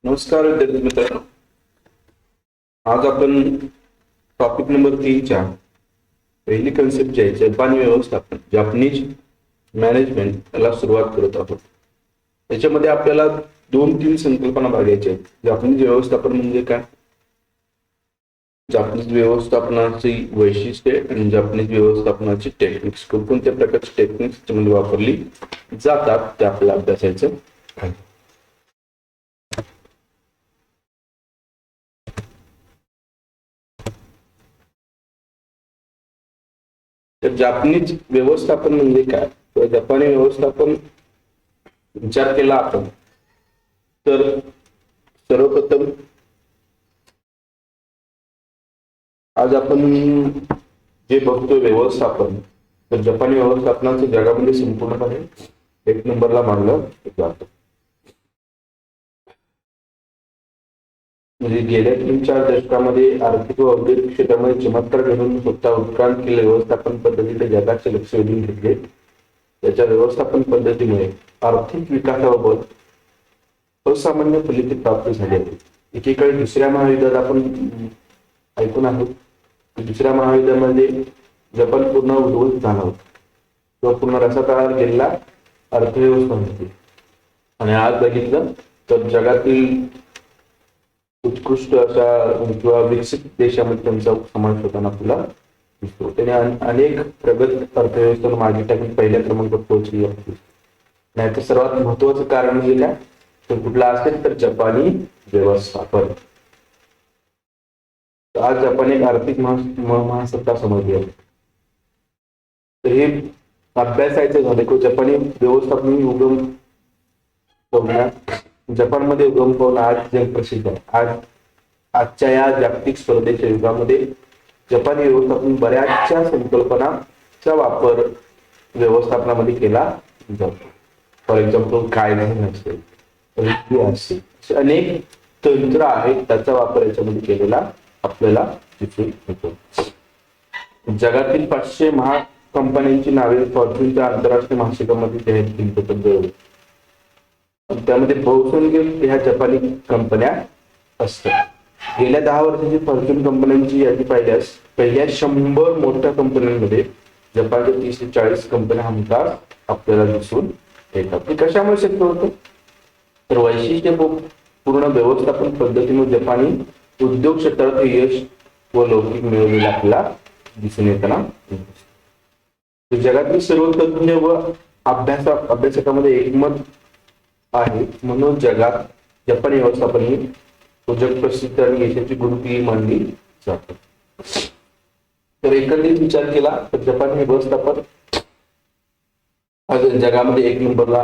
नमस्कार विद्यार्थी मित्रांनो, आज आपण टॉपिक नंबर 3च्या पहिली कन्सेप्ट जी आहे जपानी व्यवस्थापन, जापनीज मॅनेजमेंट याला सुरुवात करत आहोत. याच्यामध्ये आपल्याला 2-3 संकल्पना बघायच्या आहेत. जापनीज व्यवस्थापन म्हणजे काय, जापनीज व्यवस्थापनाची वैशिष्ट्ये आणि जापनीज व्यवस्थापनाची टेक्निक्स, कोणत्या प्रकारची टेक्निक्स त्यामध्ये वापरली जातात ते आपल्याला अभ्यासायचं आहे. तर जापनीज व्यवस्थापन म्हणजे काय, किंवा जपानी व्यवस्थापन विचार केला आपण तर सर्वप्रथम आज आपण जे बघतोय व्यवस्थापन, तर जपानी व्यवस्थापनाचं जगामध्ये संपूर्णपणे 1 नंबरला मानलं जातं. म्हणजे गेल्या 3-4 दशकामध्ये आर्थिक व औद्योगिक क्षेत्रामध्ये चमत्कार घडून स्वतः उत्क्रांत केले व्यवस्थापन पद्धतीने जगाचे लक्ष वेधून घेतले. त्याच्या व्यवस्थापन पद्धतीमुळे आर्थिक विकासाबाबत असामान्य फलिते प्राप्त झाली आहेत. एकीकडे दुसऱ्या महायुद्धात आपण ऐकून आहोत की दुसऱ्या महायुद्धामध्ये जपान पूर्ण उद्ध्वस्त झाला होता, किंवा पूर्ण रसातळावर गेलेला अर्थव्यवस्था होती. आणि आज बघितलं तर जगातील उत्कृष्ट अशा किंवा विकसित देशामध्ये त्यांचा समावेश होताना आपल्याला दिसतो. त्याने अनेक प्रगत अर्थव्यवस्थेला मागे टाकून पहिल्या क्रमांकावर पोहोचली आहे. नाहीतर सर्वात महत्वाचं कारण म्हणजे काय, तर कुठला असेल तर जपानी व्यवस्थापन. आज जपान एक आर्थिक महासत्ता समजली आहे. तर हे अभ्यासायचं झालं की जपानी व्यवस्थापन उगम जपानमध्ये उगम पावून आज जग प्रसिद्ध आहे. आजच्या या जागतिक स्पर्धेच्या युगामध्ये जपानी व्यवस्थापन बऱ्याचशा संकल्पनांचा वापर व्यवस्थापनामध्ये केला जातो. फॉर एक्झाम्पल कायदे असेल, असे अनेक तंत्र आहेत, त्याचा वापर याच्यामध्ये केलेला आपल्याला दिसून येतो. जगातील 500 महाकंपन्यांची नावे फॉर्च्यूनच्या आंतरराष्ट्रीय मासिकामध्ये जाहीर केली होती. त्यामध्ये बहुसंख्य ह्या जपानी कंपन्या असतात. गेल्या 10 वर्षाची फॉर्च्यून कंपन्यांची यादी पाहिल्यास पहिल्या 100 मोठ्या कंपन्यांमध्ये जपानच्या 30 ते 40 कंपन्या हमखास आपल्याला दिसून येतात. ते कशामुळे शक्य होतं, तर वैशिष्ट्यपूर्ण व्यवस्थापन पद्धतीमुळे जपानी उद्योग क्षेत्रात यश व लौकिक मिळवलेला आपल्याला दिसून येताना. जगातील सर्व तज्ञ व अभ्यासकांमध्ये एकमत आहे, म्हणून जगात जपानी व्यवस्थापन ही जग प्रसिद्ध आणि यशाची गुरुकिल्ली मानली जाते. तर एकंदरीत विचार केला तर जपानी व्यवस्थापन आज जगामध्ये 1 नंबरला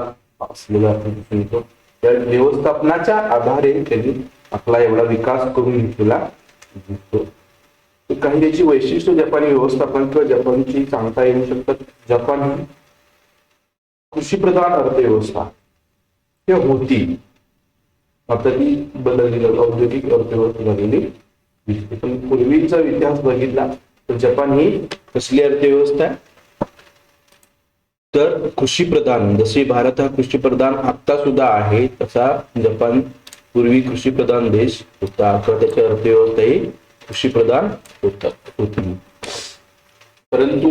असलेला आपण दिसून येतो. त्या व्यवस्थापनाच्या आधारे त्यांनी आपला एवढा विकास करून घेतलेला दिसतो. काही त्याची वैशिष्ट्य जपानी व्यवस्थापन किंवा जपानची सांगता येऊ शकतात. जपान ही कृषीप्रधान अर्थव्यवस्था होती, आता ती बदललेली औद्योगिक अर्थव्यवस्था झालेली दिसते. पण पूर्वीचा इतिहास बघितला तर जपान ही कसली अर्थव्यवस्था आहे, तर कृषीप्रधान. जसे भारत हा कृषीप्रधान आता सुद्धा आहे, तसा जपान पूर्वी कृषीप्रधान देश होता, किंवा त्याची अर्थव्यवस्था ही कृषीप्रधान होती. परंतु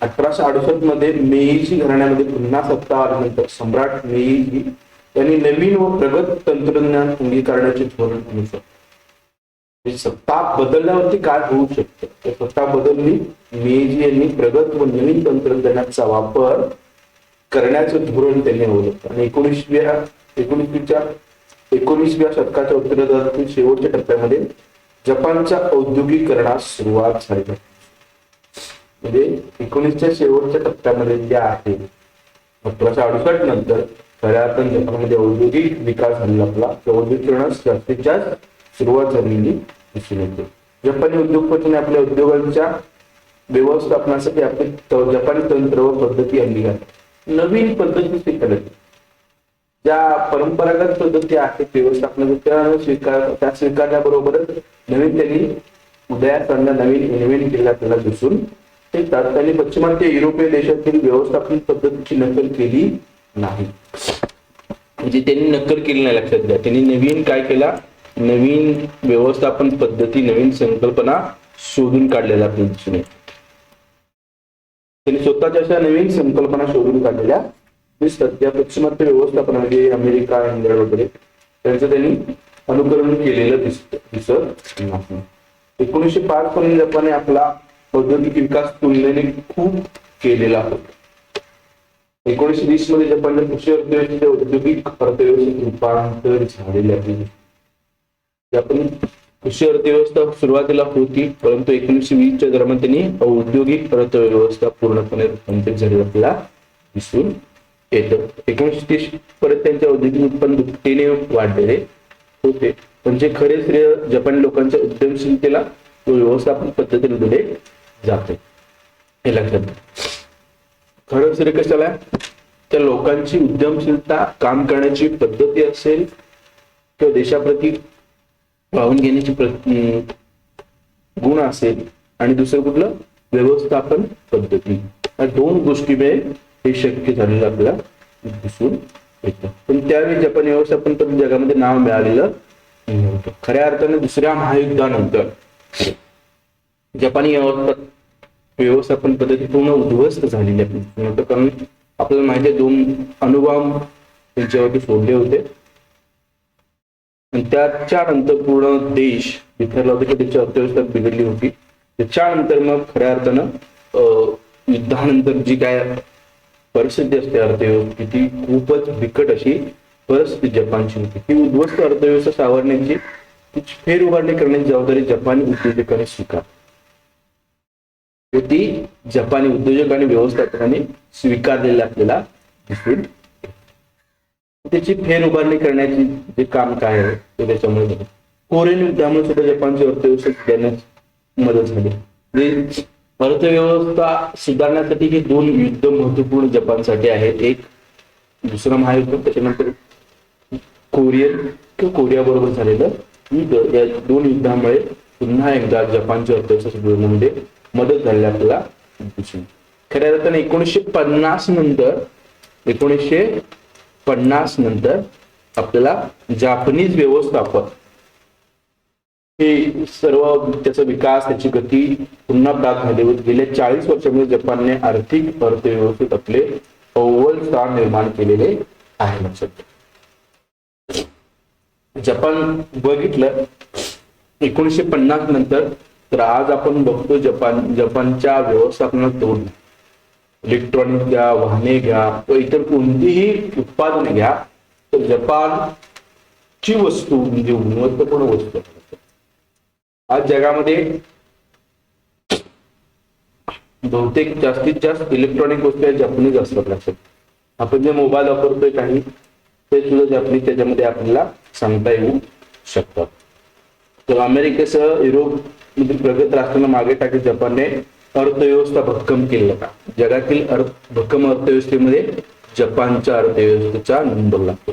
1868 मध्ये मेईजी घराण्यामध्ये पुन्हा सत्ता आल्यानंतर सम्राट मेईजी यांनी नवीन व प्रगत तंत्रज्ञान अंगीकारण्याचे धोरण अनुसरले. सत्ता बदलण्यावरती काय होऊ शकतं, तर सत्ता बदलली, मेईजी यांनी प्रगत व नवीन तंत्रज्ञानाचा वापर करण्याचं धोरण त्यांनी अवलंबलं. आणि 19व्या शतकाच्या उत्तरार्धातील शेवटच्या टप्प्यामध्ये जपानच्या औद्योगिकरणास सुरुवात झाली. म्हणजे 19च्या शेवटच्या टप्प्यामध्ये जे आहे 1868 नंतर खऱ्या अर्थाने जपानमध्ये औद्योगिक विकास झालेला आपला, औद्योगिकरणास जास्तीत जास्त सुरुवात झालेली दिसून येते. जपानी उद्योगपतीने आपल्या उद्योगांच्या व्यवस्थापनासाठी आपले जपानी तंत्र व पद्धती अंगीकारल्या. नवीन पद्धती स्वीकारल्या, ज्या परंपरागत पद्धती आहेत व्यवस्थापनाच्या त्या स्वीकारल्याबरोबरच नवीन त्यांनी उदयास आणल्या, नवीन इन्व्हेंट केल्या आपल्याला दिसून येतात. त्यांनी पश्चिमात्य युरोपीय देशातील व्यवस्थापन पद्धतीची नकल केली नाही. म्हणजे त्यांनी नक्कल केली नाही, लक्षात घ्या. त्यांनी नवीन काय केला, नवीन व्यवस्थापन पद्धती, नवीन संकल्पना शोधून काढलेल्या आपल्याला दिसून येते. त्यांनी स्वतःच्या अशा नवीन संकल्पना शोधून काढलेल्या दिसतात. त्या पाश्चिमात्य व्यवस्थापनामध्ये अमेरिका, इंग्लंड वगैरे त्यांचं त्यांनी अनुकरण केलेलं दिसत नाही. 1905 पर्यंत जपानने आपला औद्योगिक विकास तुलनेने खूप केलेला होता. 1920 मध्ये जपानच्या कृषी अर्थव्यवस्थेचे औद्योगिक अर्थव्यवस्थेत रूपांतर झालेले आहे. जपानी कृषी अर्थव्यवस्था सुरुवातीला होती, परंतु 1920च्या दरम्यान त्यांनी औद्योगिक अर्थव्यवस्था पूर्णपणे रूपांतरित झालेली आपल्याला दिसून येतं. 1930 पर्यंत त्यांचे औद्योगिक उत्पन्न दुपटीने वाढलेले होते. पण जे खरे श्रेय जपानी लोकांच्या उद्यमशीलतेला व व्यवस्थापन पद्धतीने दिले जाते, हे लक्षात घ्या. खरं श्रेय कशाला आहे? त्या लोकांची उद्यमशीलता, काम करण्याची पद्धती असेल किंवा देशाप्रती वाहून घेण्याची गुण असेल, आणि दुसरं कुठलं, व्यवस्थापन पद्धती. या दोन गोष्टीमुळे हे शक्य झालेलं आपल्याला दिसून येतं. पण त्यावेळी जपानी व्यवस्थापन पद्धती जगामध्ये नाव मिळालेलं नव्हतं. खऱ्या अर्थाने दुसऱ्या महायुद्धानंतर जपानी व्यवस्थापन पद्धती पूर्ण उद्ध्वस्त झालेली आहे. कारण आपल्याला माहिती आहे, 2 अणुबॉम्ब त्यांच्यावरती सोडले होते, आणि त्याच्यानंतर पूर्ण देश बिथरला होता, की त्याची अर्थव्यवस्था बिघडली होती. त्याच्यानंतर मग खऱ्या अर्थानं युद्धानंतर जी काय परिस्थिती असते अर्थव्यवस्थेची, ती खूपच बिकट अशी परिस्थिती जपानची होती. ती उद्ध्वस्त अर्थव्यवस्था सावरण्याची, तिची फेर उभारणी करण्याची जबाबदारी जपानी उद्योजकांनी स्वीकारली. ती जपानी उद्योजक आणि व्यवस्थापकांनी स्वीकारलेली आपल्याला दिसून. त्याची फेर उभारणी करण्याची जे काम काय आहे ते त्याच्यामुळे कोरियन युद्धामुळे सुद्धा जपानची अर्थव्यवस्था सुधारण्यास मदत झाली. अर्थव्यवस्था सुधारण्यासाठी हे 2 युद्ध महत्वपूर्ण जपानसाठी आहेत. एक दुसरं महायुद्ध, त्याच्यानंतर कोरिया बरोबर झालेलं युद्ध. या 2 युद्धामुळे पुन्हा एकदा जपानची अर्थव्यवस्था सुधारण्यामध्ये मदत झालेली आपल्याला दिसून. खऱ्या अर्थाने 1950 नंतर आपल्याला जपानीज व्यवस्थापन हे सर्व, त्याचा विकास, त्याची गती पुन्हा प्राप्त झाली होती. गेल्या 40 वर्षांमध्ये जपानने आर्थिक अर्थव्यवस्थेत आपले अव्वल स्थान निर्माण केलेले आहे. लक्षात, जपान बघितलं 1950 नंतर, तर आज आपण बघतो जपानच्या व्यवस्थापनात दोन, इलेक्ट्रॉनिक घ्या, वाहने घ्या, व इतर कोणतीही उत्पादने घ्या, तर जपानची वस्तू म्हणजे गुणवत्तापूर्ण वस्तू आज जगामध्ये बहुतेक जास्तीत जास्त इलेक्ट्रॉनिक वस्तू जपानीच असतात. लक्षात, आपण जे मोबाईल वापरतोय काही, ते सुद्धा जपानी त्याच्यामध्ये आपल्याला सांगता येऊ शकतात. तर अमेरिकेसह युरोप मधील प्रगत राष्ट्रांना मागे टाकत जपानने अर्थव्यवस्था भक्कम केली का. जगातील भक्कम अर्थव्यवस्थेमध्ये जपानच्या अर्थव्यवस्थेचा नंबर लागतो.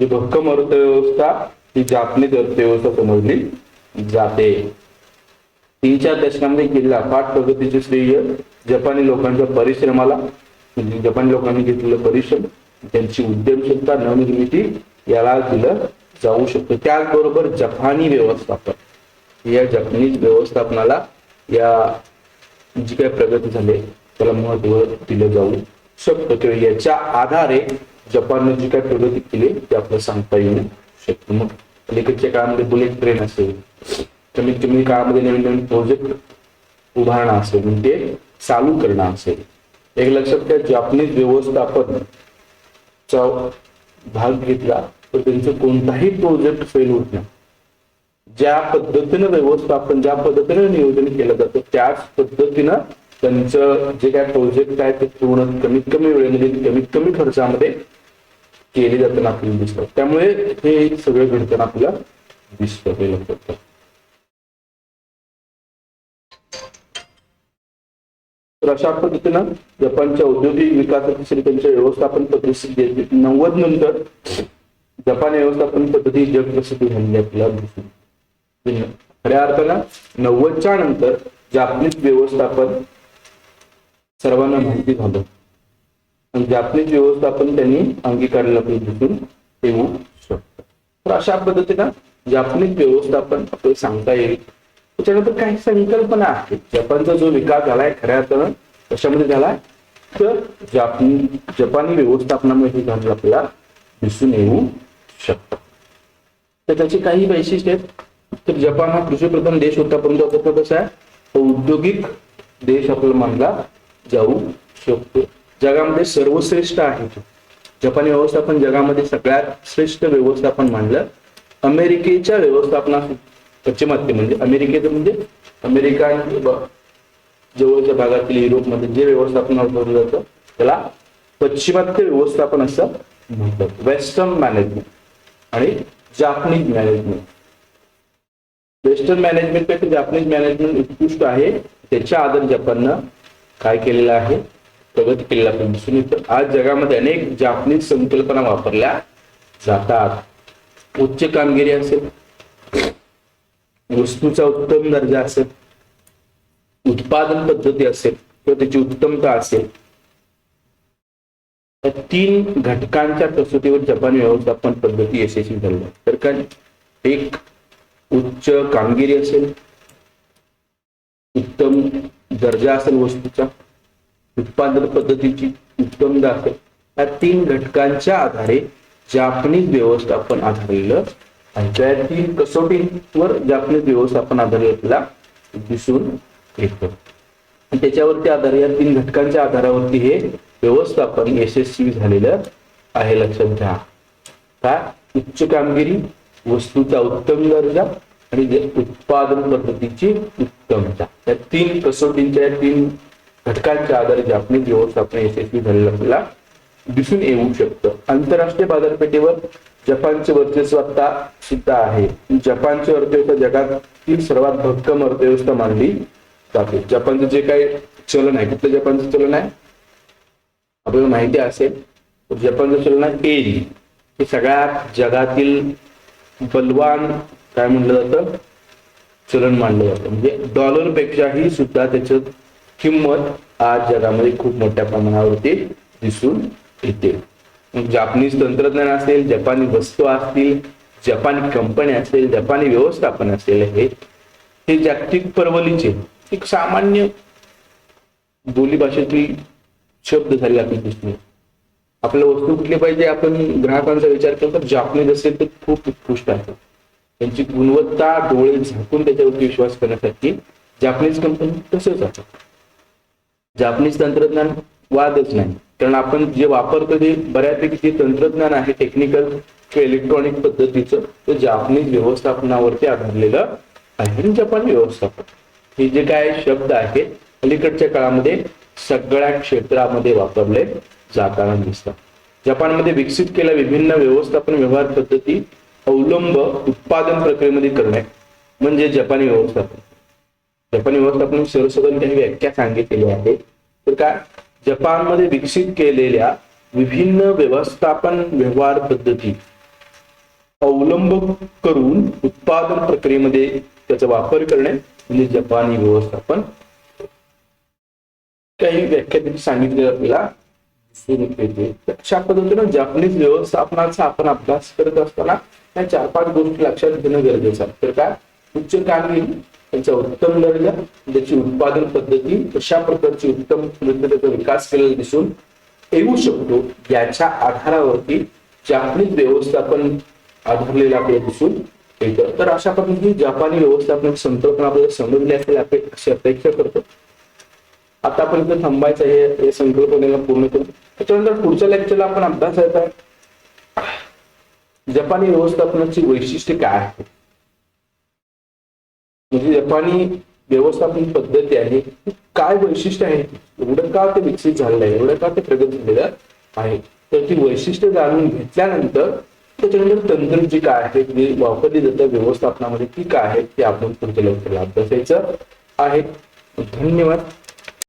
ही भक्कम अर्थव्यवस्था ही जपानीज अर्थव्यवस्था समजली जाते. 3-4 दशकांमध्ये केलेल्या अफाट प्रगतीचे श्रेय जपानी लोकांच्या परिश्रमाला, म्हणजे जपानी लोकांनी घेतलेलं परिश्रम, त्यांची उद्यमशीलता, नवनिर्मिती याला दिलं जाऊ शकतो. त्याचबरोबर जपानी व्यवस्थापन, या जपानीज व्यवस्थापनाला या जी काही प्रगती झाली त्याला महत्व दिलं जाऊ शकतं, किंवा याच्या आधारे जपानने जी काही प्रगती केली ते आपल्याला सांगता येऊ शकतं. मग अलीकडच्या काळामध्ये बुलेट ट्रेन असेल, कमीत कमी काळामध्ये नवीन नवीन प्रोजेक्ट उभारणं असेल, म्हणजे चालू करणं असेल. एक लक्षात घ्या, जपानीज व्यवस्थापन चा भाग घेतला तर त्यांचं कोणताही प्रोजेक्ट फेल होत नाही. ज्या पद्धतीनं व्यवस्थापन, ज्या पद्धतीनं नियोजन केलं जातं, त्याच पद्धतीनं त्यांचं जे काय प्रोजेक्ट आहे ते पूर्ण कमीत कमी वेळेमध्ये, कमीत कमी खर्चामध्ये केले जाताना आपल्याला दिसतं. त्यामुळे हे सगळं घडताना आपल्याला दिसतं. हे लक्षात. तर अशा पद्धतीनं जपानच्या औद्योगिक विकासाची त्यांच्या व्यवस्थापन पद्धती 90 नंतर जपान व्यवस्थापन पद्धती जग प्रसिद्ध झालेली आपल्याला दिसते. खऱ्या अर्थानं 90च्या नंतर जपानीज व्यवस्थापन सर्वांना माहिती झालं. आणि जापनीज व्यवस्थापन त्यांनी अंगीकारलेलं आपल्याला दिसून येऊ शकतं. तर अशा पद्धतीनं जापनीज व्यवस्थापन आपल्याला सांगता येईल. त्याच्यानंतर काही संकल्पना आहेत. जपानचा जो विकास झालाय खऱ्या अर्थानं कशामध्ये झालाय तर जपानी व्यवस्थापनामुळे हे झालेलं आपल्याला दिसून येऊ शकतं. तर त्याची काही वैशिष्ट्य आहेत. तर जपान हा कृषीप्रधान देश होता, परंतु आता तो कसा आहे औद्योगिक देश आपल्याला मानला जाऊ शकतो. जगामध्ये सर्वश्रेष्ठ आहे तो. जपानी व्यवस्थापन जगामध्ये सगळ्यात श्रेष्ठ व्यवस्थापन मानलं. अमेरिकेच्या व्यवस्थापना पश्चिमात्य म्हणजे अमेरिकेचं म्हणजे अमेरिका जवळच्या भागातील युरोपमध्ये जे व्यवस्थापन ठरवलं जातं त्याला पश्चिमात्य व्यवस्थापन असं म्हणतात. वेस्टर्न मॅनेजमेंट आणि जापनीज मॅनेजमेंट. वेस्टर्न मॅनेजमेंट पेक्षा जापनीज मॅनेजमेंट उत्कृष्ट आहे. त्याच्या आधारे जपाननं काय केलेलं आहे प्रगती केलेला आपण दिसून येतं. आज जगामध्ये अनेक जापनीज संकल्पना वापरल्या जातात. उच्च कामगिरी असेल, वस्तूचा उत्तम दर्जा असेल, उत्पादन पद्धती असेल किंवा त्याची उत्तमता असेल, या 3 घटकांच्या कसोटीवर जपानी व्यवस्थापन पद्धती यशस्वी झाली. तर काय एक उच्च कामगिरी असेल, उत्तम दर्जा असेल वस्तूचा, उत्पादन पद्धतीची उत्तमता असेल, या 3 घटकांच्या आधारे जापनीज व्यवस्थापन आधारलेलं आणि त्या 3 कसोटीवर जापनीज व्यवस्थापन आधारलेलं आपल्याला दिसून येतं. त्याच्यावरती आधार या 3 घटकांच्या आधारावरती हे व्यवस्थापन यशस्वी झालेलं आहे. लक्षात घ्या. काय उच्च कामगिरी, वस्तूचा उत्तम दर्जा आणि उत्पादन पद्धतीची उत्तमता, या 3 कसोटींच्या 3 घटकांच्या आधारे जापनीज व्यवस्थापन यशस्वी झालेलं आपल्याला दिसून येऊ शकतं. आंतरराष्ट्रीय बाजारपेठेवर जपानचे वर्चस्व आता सुद्धा आहे. जपानची अर्थव्यवस्था जगातील सर्वात भक्कम अर्थव्यवस्था मानली जाते. जपानचं जे काही चलन आहे, कुठलं जपानचं चलन आहे आपल्याला माहिती असेल. जपानचं चलन आहे एन. हे सगळ्यात जगातील बलवान काय म्हणलं जातं चलन मानलं जातं. म्हणजे डॉलर पेक्षाही सुद्धा त्याचं किंमत आज जगामध्ये खूप मोठ्या प्रमाणावरती दिसून येते. जापनीज तंत्रज्ञान असेल, जपानी वस्तू असतील, जपानी कंपनी असेल, जपानी व्यवस्थापन असेल, हे जागतिक परवलीचे एक सामान्य बोलीभाषेतील शब्द झाले आपल्याला दिसले. आपल्याला वस्तू कुठली पाहिजे आपण ग्राहकांचा विचार केला तर जापनीज असेल तर खूप उत्कृष्ट आहे. त्यांची गुणवत्ता डोळे झाकून त्याच्यावरती विश्वास करण्यासाठी जापनीज कंपनी तसंच आहे. जापनीज तंत्रज्ञान वादच नाही, कारण आपण जे वापरतो ते बऱ्यापैकी जे तंत्रज्ञान आहे टेक्निकल किंवा इलेक्ट्रॉनिक पद्धतीचं ते जापनीज व्यवस्थापनावरती आधारलेलं आहे. जपानी व्यवस्थापन हे जे काय शब्द आहेत अलीकडच्या काळामध्ये सगळ्या क्षेत्रामध्ये वापरले जाताना दिसतात. जपानमध्ये विकसित केलेल्या विभिन्न व्यवस्थापन व्यवहार पद्धती अवलंब उत्पादन प्रक्रियेमध्ये करणे म्हणजे जपानी व्यवस्थापन. जपानी व्यवस्थापन सर्वसाधारण काही व्याख्या सांगितलेली आहे. तर काय जपानमध्ये विकसित केलेल्या विभिन्न व्यवस्थापन व्यवहार पद्धती अवलंब करून उत्पादन प्रक्रियेमध्ये त्याचा वापर करणे म्हणजे जपानी व्यवस्थापन. काही व्याख्या सांगितलेलं आपल्याला अशा पद्धतीनं जापनीज व्यवस्थापनाचा आपण अभ्यास करत असताना या 4-5 गोष्टी लक्षात घेणं गरजेचं आहे. तर काय उच्च कामगिरी, त्यांचा उत्तम दर्जा, त्याची उत्पादन पद्धती कशा प्रकारची उत्तम पद्धतीचा विकास केलेला दिसून येऊ शकतो याच्या आधारावरती जापनीज व्यवस्थापन आधारलेलं आपल्याला दिसून येतं. तर अशा पद्धतीने जपानी व्यवस्थापन संकल्पना आपल्याला समजली असेल अशी अपेक्षा करतो. आता आपण इथं थांबायचं आहे या संकल्पनेला पूर्ण करू. त्याच्यानंतर पुढच्या लेक्चरला आपण अभ्यासायचा आहे जपानी व्यवस्थापनाची वैशिष्ट्ये काय आहेत, म्हणजे जपानी व्यवस्थापन पद्धती आहे काय वैशिष्ट्य आहे, एवढं का ते विकसित झालेलं आहे, एवढं का ते प्रगत झालेलं आहे. तर ती वैशिष्ट्य जाणून घेतल्यानंतर त्याच्यानंतर तंत्र जी काय आहे जी वापरली जातं व्यवस्थापनामध्ये ती काय आहे ते आपण पुढच्या लेक्चरला अभ्यासायचं आहे. धन्यवाद.